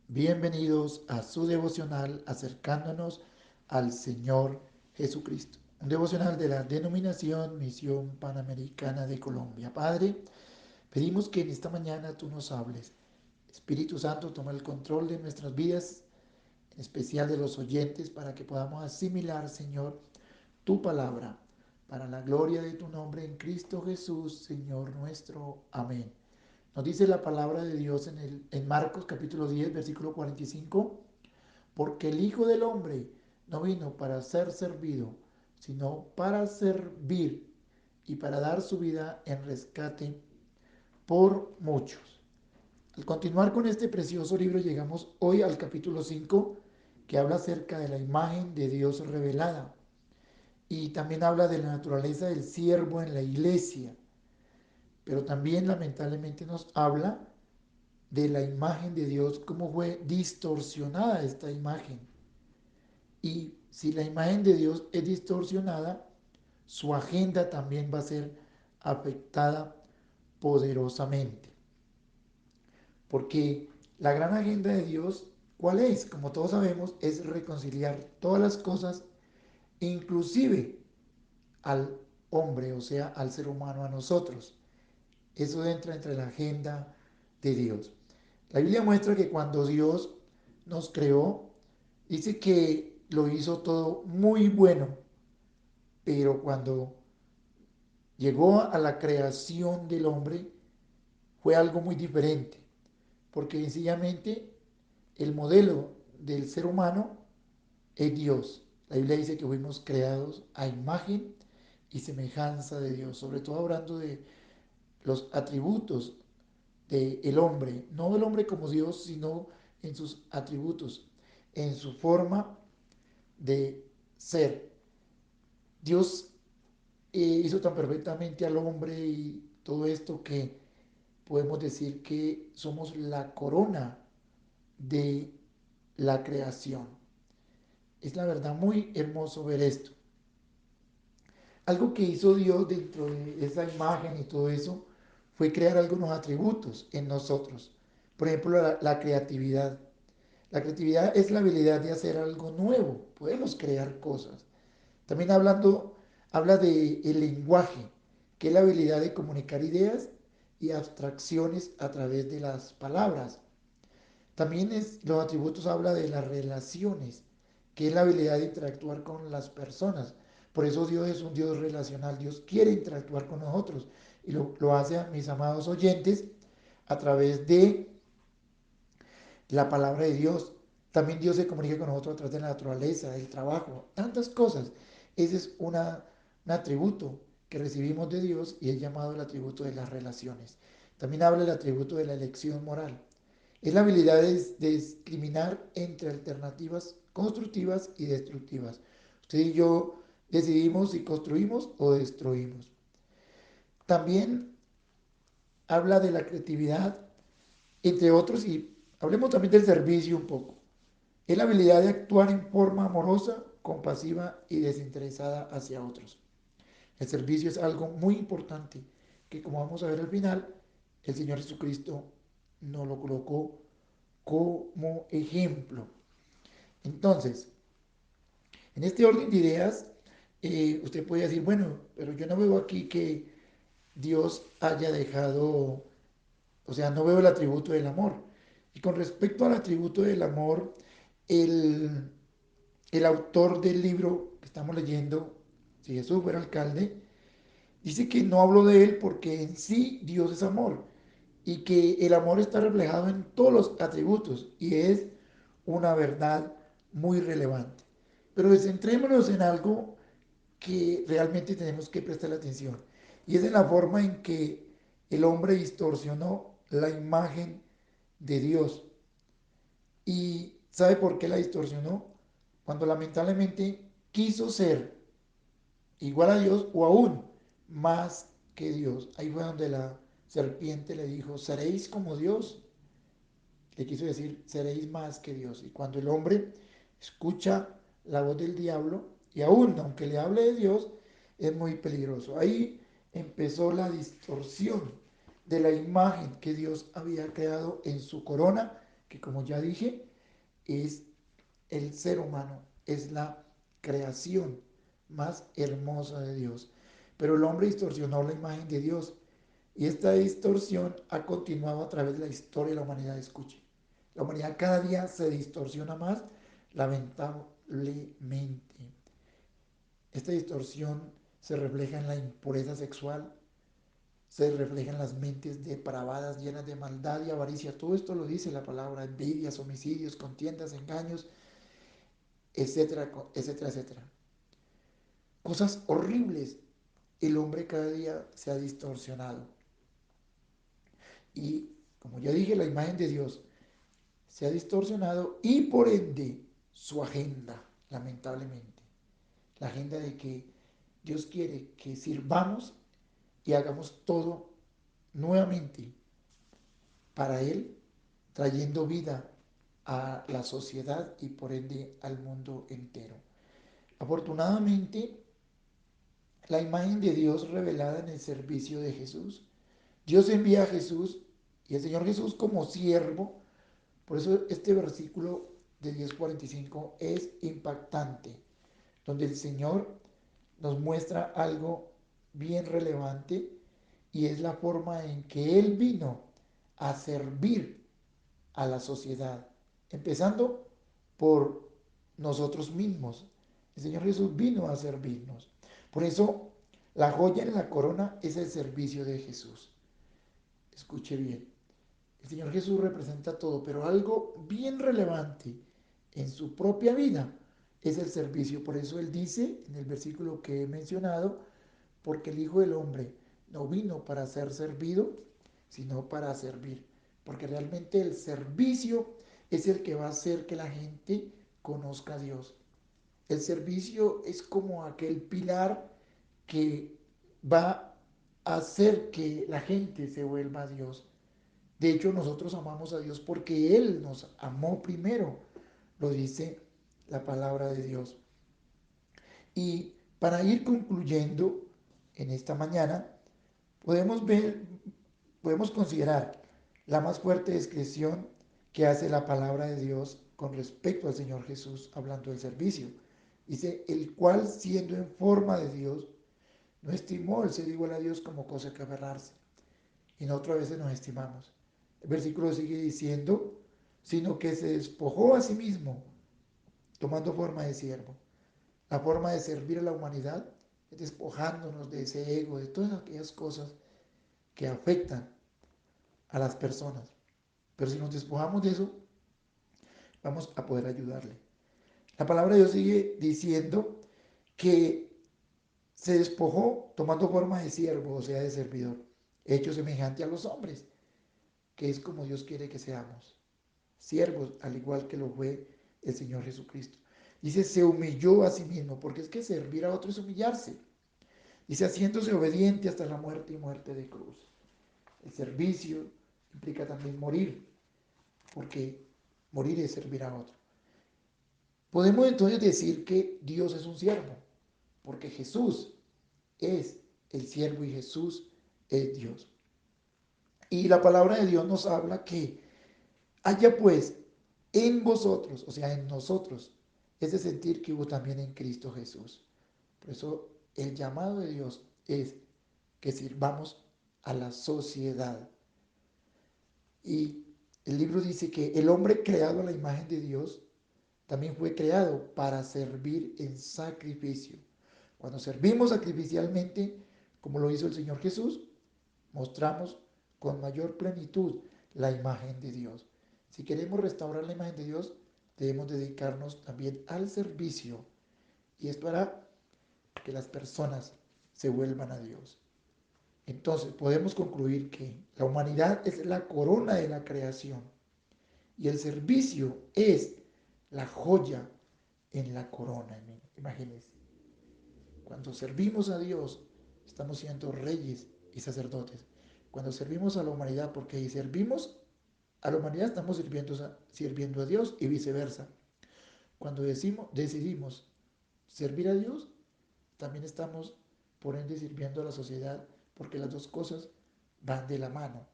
Bienvenidos a su devocional acercándonos al Señor Jesucristo. Un devocional de la denominación Misión Panamericana de Colombia. Padre, pedimos que en esta mañana tú nos hables. Espíritu Santo, toma el control de nuestras vidas, en especial de los oyentes, para que podamos asimilar, Señor, tu palabra, para la gloria de tu nombre en Cristo Jesús, Señor nuestro. Amén. Nos dice la palabra de Dios en Marcos capítulo 10, versículo 45, porque el Hijo del Hombre no vino para ser servido, sino para servir y para dar su vida en rescate por muchos. Al continuar con este precioso libro, llegamos hoy al capítulo 5, que habla acerca de la imagen de Dios revelada. Y también habla de la naturaleza del siervo en la iglesia. Pero también lamentablemente nos habla de la imagen de Dios, cómo fue distorsionada esta imagen. Y si la imagen de Dios es distorsionada, su agenda también va a ser afectada poderosamente. Porque la gran agenda de Dios, ¿cuál es? Como todos sabemos, es reconciliar todas las cosas, inclusive al hombre, o sea, al ser humano, a nosotros. Eso entra entre la agenda de Dios. La Biblia muestra que cuando Dios nos creó, dice que lo hizo todo muy bueno, pero cuando llegó a la creación del hombre fue algo muy diferente, porque sencillamente el modelo del ser humano es Dios. La Biblia dice que fuimos creados a imagen y semejanza de Dios, sobre todo hablando de los atributos del hombre, no del hombre como Dios, sino en sus atributos, en su forma de ser. Dios hizo tan perfectamente al hombre y todo esto que podemos decir que somos la corona de la creación. Es la verdad muy hermoso ver esto. Algo que hizo Dios dentro de esa imagen y todo eso fue crear algunos atributos en nosotros. Por ejemplo, la creatividad. La creatividad es la habilidad de hacer algo nuevo. Podemos crear cosas. También habla de el lenguaje, que es la habilidad de comunicar ideas y abstracciones a través de las palabras. También los atributos habla de las relaciones, que es la habilidad de interactuar con las personas. Por eso Dios es un Dios relacional. Dios quiere interactuar con nosotros y lo hace a mis amados oyentes a través de la palabra de Dios. También Dios se comunica con nosotros a través de la naturaleza, del trabajo, tantas cosas. Ese es un atributo que recibimos de Dios y es llamado el atributo de las relaciones. También habla del atributo de la elección moral. Es la habilidad de discriminar entre alternativas constructivas y destructivas. Usted y yo decidimos si construimos o destruimos. También habla de la creatividad, entre otros, y hablemos también del servicio un poco. Es la habilidad de actuar en forma amorosa, compasiva y desinteresada hacia otros. El servicio es algo muy importante que, como vamos a ver al final, el Señor Jesucristo nos lo colocó como ejemplo. Entonces, en este orden de ideas, usted puede decir, bueno, pero yo no veo aquí que Dios haya dejado, o sea, no veo el atributo del amor. Y con respecto al atributo del amor, el, el autor del libro que estamos leyendo, si Jesús fuera alcalde, dice que no habló de él porque en sí Dios es amor y que el amor está reflejado en todos los atributos y es una verdad muy relevante. Pero centrémonos en algo que realmente tenemos que prestar atención y es en la forma en que el hombre distorsionó la imagen de Dios. ¿Y sabe por qué la distorsionó? Cuando lamentablemente quiso ser igual a Dios o aún más que Dios. Ahí fue donde la serpiente le dijo, seréis como Dios. Le quiso decir, seréis más que Dios. Y cuando el hombre escucha la voz del diablo, y aún aunque le hable de Dios, es muy peligroso. Ahí empezó la distorsión de la imagen que Dios había creado en su corona, que como ya dije, es el ser humano, es la creación más hermosa de Dios. Pero el hombre distorsionó la imagen de Dios y esta distorsión ha continuado a través de la historia de la humanidad. Escuche, la humanidad cada día se distorsiona más, lamentablemente. Esta distorsión se refleja en la impureza sexual, se refleja en las mentes depravadas, llenas de maldad y avaricia. Todo esto lo dice la palabra: envidias, homicidios, contiendas, engaños, etcétera, etcétera, etcétera. Cosas horribles. El hombre cada día se ha distorsionado. Y como ya dije, la imagen de Dios se ha distorsionado y por ende su agenda, lamentablemente. La agenda de que Dios quiere que sirvamos y hagamos todo nuevamente para Él, trayendo vida a la sociedad y por ende al mundo entero. Afortunadamente, la imagen de Dios revelada en el servicio de Jesús. Dios envía a Jesús y el Señor Jesús como siervo. Por eso este versículo de 10:45 es impactante, donde el Señor nos muestra algo bien relevante y es la forma en que Él vino a servir a la sociedad, empezando por nosotros mismos. El Señor Jesús vino a servirnos. Por eso la joya en la corona es el servicio de Jesús. Escuche bien. El Señor Jesús representa todo, pero algo bien relevante en su propia vida es el servicio. Por eso Él dice en el versículo que he mencionado: porque el Hijo del Hombre no vino para ser servido, sino para servir. Porque realmente el servicio es el que va a hacer que la gente conozca a Dios. El servicio es como aquel pilar que va a hacer que la gente se vuelva a Dios. De hecho, nosotros amamos a Dios porque Él nos amó primero, lo dice la palabra de Dios. Y para ir concluyendo en esta mañana, podemos considerar la más fuerte descripción que hace la palabra de Dios con respecto al Señor Jesús hablando del servicio. Dice: el cual, siendo en forma de Dios, no estimó el ser igual a Dios como cosa que aferrarse. Y nosotros a veces nos estimamos. El versículo sigue diciendo: sino que se despojó a sí mismo, tomando forma de siervo. La forma de servir a la humanidad es despojándonos de ese ego, de todas aquellas cosas que afectan a las personas. Pero si nos despojamos de eso, vamos a poder ayudarle. La palabra de Dios sigue diciendo que se despojó tomando forma de siervo, o sea, de servidor, hecho semejante a los hombres, que es como Dios quiere que seamos, siervos, al igual que lo fue el Señor Jesucristo. Dice: se humilló a sí mismo, porque es que servir a otro es humillarse. Dice: haciéndose obediente hasta la muerte y muerte de cruz. El servicio implica también morir, porque morir es servir a otro. Podemos entonces decir que Dios es un siervo, porque Jesús es el siervo y Jesús es Dios. Y la palabra de Dios nos habla que haya pues en vosotros, o sea, en nosotros, ese sentir que hubo también en Cristo Jesús. Por eso el llamado de Dios es que sirvamos a la sociedad. Y el libro dice que el hombre creado a la imagen de Dios también fue creado para servir en sacrificio. Cuando servimos sacrificialmente, como lo hizo el Señor Jesús, mostramos con mayor plenitud la imagen de Dios. Si queremos restaurar la imagen de Dios, debemos dedicarnos también al servicio. Y esto hará que las personas se vuelvan a Dios. Entonces podemos concluir que la humanidad es la corona de la creación y el servicio es la joya en la corona. Imagínense, cuando servimos a Dios, estamos siendo reyes y sacerdotes. Cuando servimos a la humanidad, porque servimos a la humanidad, estamos sirviendo a Dios y viceversa. Cuando decidimos servir a Dios, también estamos, por ende, sirviendo a la sociedad, porque las dos cosas van de la mano.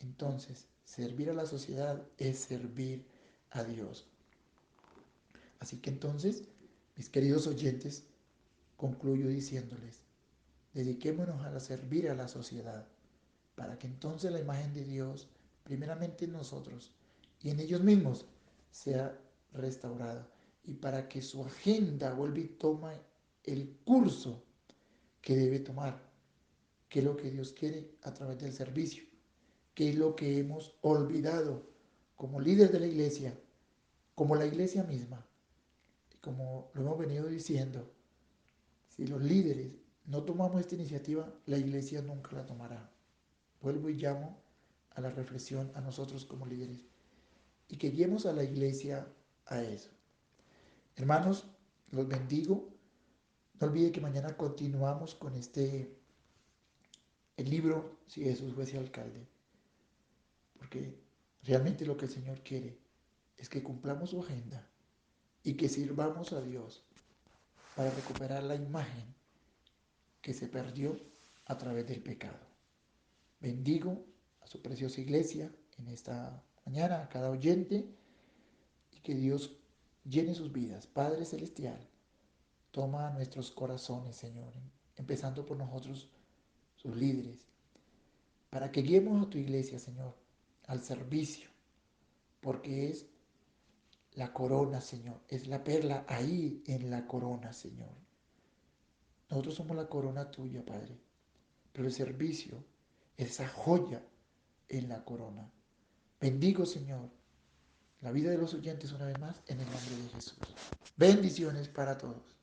Entonces, Servir a la sociedad es servir a Dios. Así que entonces, mis queridos oyentes, concluyo diciéndoles, dediquémonos a servir a la sociedad, para que entonces la imagen de Dios, primeramente en nosotros y en ellos mismos, sea restaurada, y para que su agenda vuelva y tome el curso que debe tomar, que es lo que Dios quiere a través del servicio, que es lo que hemos olvidado como líderes de la iglesia, como la iglesia misma, como lo hemos venido diciendo. Si los líderes no tomamos esta iniciativa, la iglesia nunca la tomará. Vuelvo y llamo a la reflexión a nosotros como líderes y que guiemos a la iglesia a eso. Hermanos, los bendigo. No olvide que mañana continuamos con el libro Si Jesús fuese alcalde, porque realmente lo que el Señor quiere es que cumplamos su agenda y que sirvamos a Dios para recuperar la imagen que se perdió a través del pecado. Bendigo a su preciosa iglesia en esta mañana, a cada oyente, y que Dios llene sus vidas. Padre Celestial, toma nuestros corazones, Señor, empezando por nosotros, sus líderes, para que guiemos a tu iglesia, Señor, al servicio, porque es la corona, Señor, es la perla ahí en la corona, Señor. Nosotros somos la corona tuya, Padre, pero el servicio, esa joya en la corona. Bendigo, Señor, la vida de los oyentes una vez más en el nombre de Jesús. Bendiciones para todos.